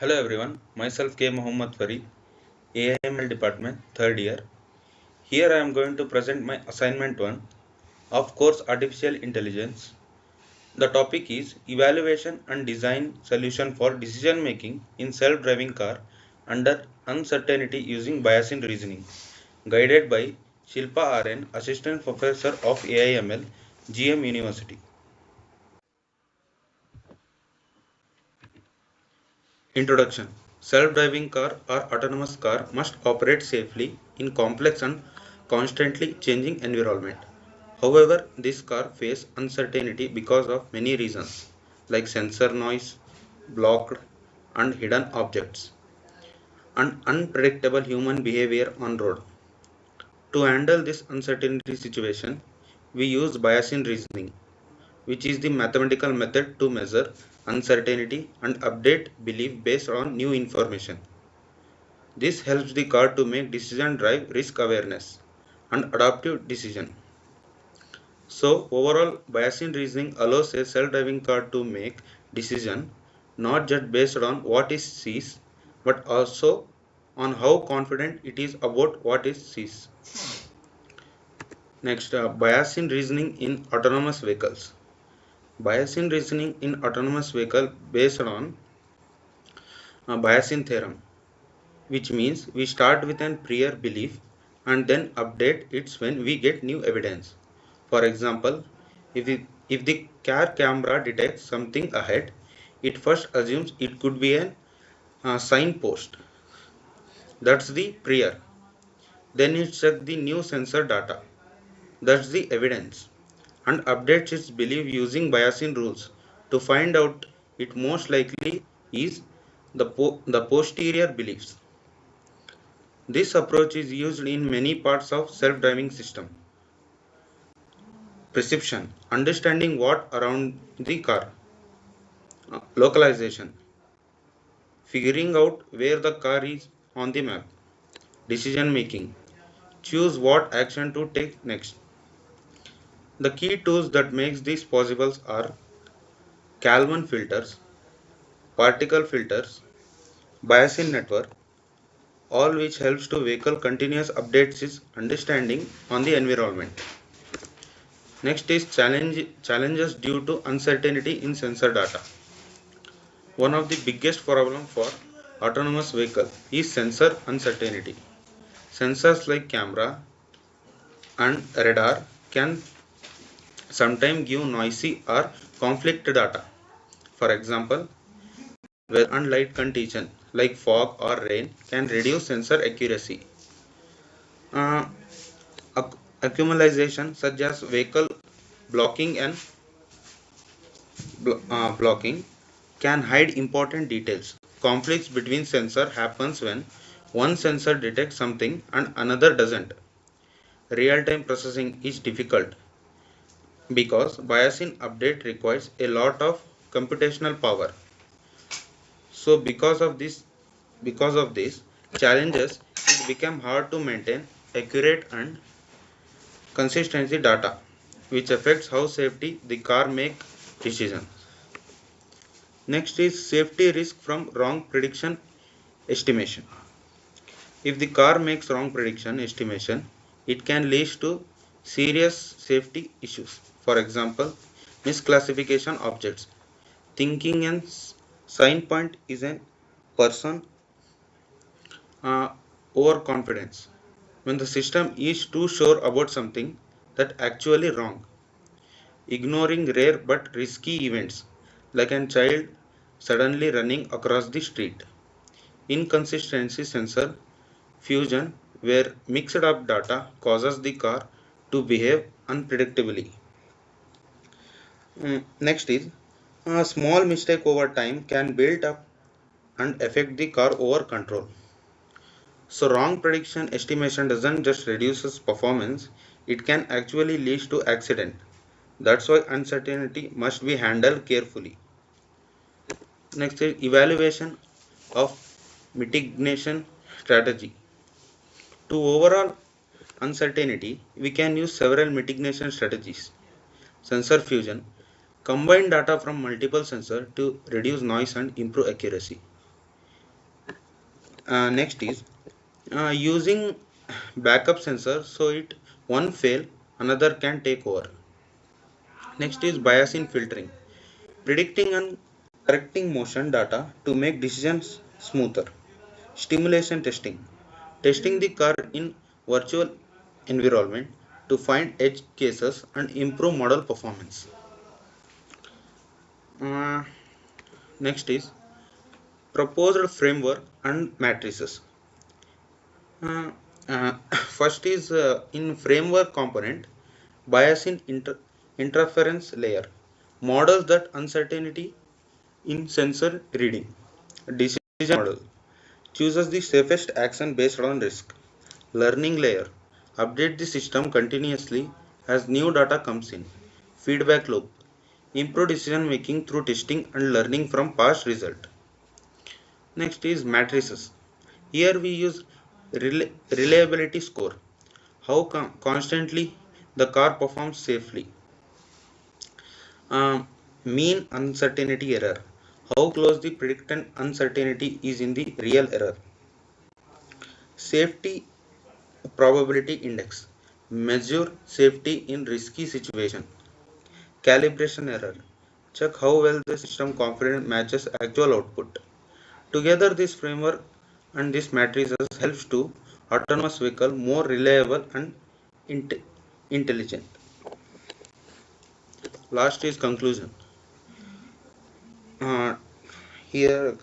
Hello everyone, myself K. Mohammad Fari, AIML department, third year. Here I am going to present my assignment 1 of course Artificial Intelligence. The topic is Evaluation and Design Solution for Decision Making in Self-Driving Car under Uncertainty using Bayesian Reasoning, guided by Shilpa RN, Assistant Professor of AIML, GM University. Introduction. Self-driving car or autonomous car must operate safely in complex and constantly changing environment. However, this car faces uncertainty because of many reasons like sensor noise, blocked and hidden objects, and unpredictable human behavior on road. To handle this uncertainty situation, we use Bayesian reasoning, which is the mathematical method to measure uncertainty and update belief based on new information. This helps the car to make decision drive risk awareness and adaptive decision. So overall, Bayesian reasoning allows a self-driving car to make decision not just based on what it sees, but also on how confident it is about what it sees. Next, Bayesian reasoning in autonomous vehicles. Bayesian reasoning in autonomous vehicle based on Bayesian theorem, which means we start with a prior belief and then update it when we get new evidence. For example, if the car camera detects something ahead, it first assumes it could be a signpost. That's the prior. Then it checks the new sensor data. That's the evidence. And updates its belief using Bayesian rules to find out it most likely is the posterior beliefs. This approach is used in many parts of self-driving system. Perception, understanding what around the car. Localization, figuring out where the car is on the map. Decision making, choose what action to take next. The key tools that makes these possible are Kalman filters, particle filters, Bayesian network, all which helps to vehicle continuous updates its understanding on the environment. Next is challenges due to uncertainty in sensor data. One of the biggest problem for autonomous vehicle is sensor uncertainty. Sensors like camera and radar can sometimes give noisy or conflict data. For example, weather and light condition like fog or rain can reduce sensor accuracy. Uh, Accumulation such as vehicle blocking and blocking can hide important details. Conflicts between sensor happens when one sensor detects something and another doesn't. Real-time processing is difficult because Bayesian update requires a lot of computational power. So because of these challenges, it became hard to maintain accurate and consistency data, which affects how safety the car make decisions. Next is safety risk from wrong prediction estimation. If the car makes wrong prediction estimation, it can lead to serious safety issues. For example, misclassification objects. Thinking and sign point is a person overconfidence. When the system is too sure about something that actually wrong. Ignoring rare but risky events like a child suddenly running across the street. Inconsistency sensor fusion where mixed up data causes the car to behave unpredictably. Next is a small mistake over time can build up and affect the car over control. So wrong prediction estimation doesn't just reduces performance, it can actually lead to accident. That's why uncertainty must be handled carefully. Next is evaluation of mitigation strategy. To overall uncertainty, we can use several mitigation strategies. Sensor fusion, combine data from multiple sensors to reduce noise and improve accuracy. Next is using backup sensor so it one fail another can take over. Next is Bayesian filtering, predicting and correcting motion data to make decisions smoother. Stimulation testing, testing the car in virtual environment to find edge cases and improve model performance. uh, Next is proposed framework and matrices. Uh, First is in framework component, bias in interference layer, models that uncertainty in sensor reading. Decision model chooses the safest action based on risk. Learning layer update the system continuously as new data comes in. Feedback loop improve decision making through testing and learning from past result. Next is matrices. Here we use reliability score, how constantly the car performs safely. Mean uncertainty error, how close the predicted uncertainty is in the real error. Safety probability index, measure safety in risky situation. Calibration error, check how well the system confidence matches actual output. Together this framework and this matrices helps to autonomous vehicle more reliable and intelligent. Last is conclusion. Uh, Here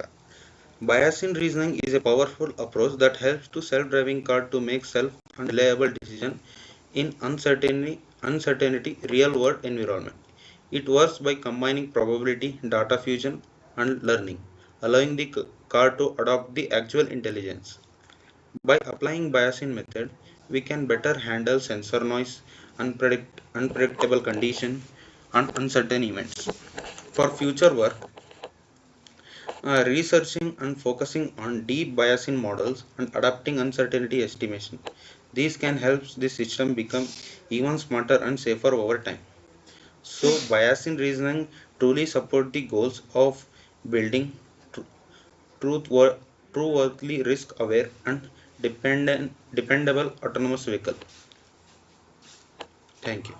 Bayesian reasoning is a powerful approach that helps to self-driving car to make self and reliable decision in uncertainty real-world environment. It works by combining probability, data fusion, and learning, allowing the car to adopt the actual intelligence. By applying Bayesian method, we can better handle sensor noise, unpredictable condition, and uncertain events. For future work, researching and focusing on deep Bayesian models and adapting uncertainty estimation. These can help the system become even smarter and safer over time. So, Bayesian reasoning truly support the goals of building tr- truth truthworthy, risk-aware, and dependable autonomous vehicle. Thank you.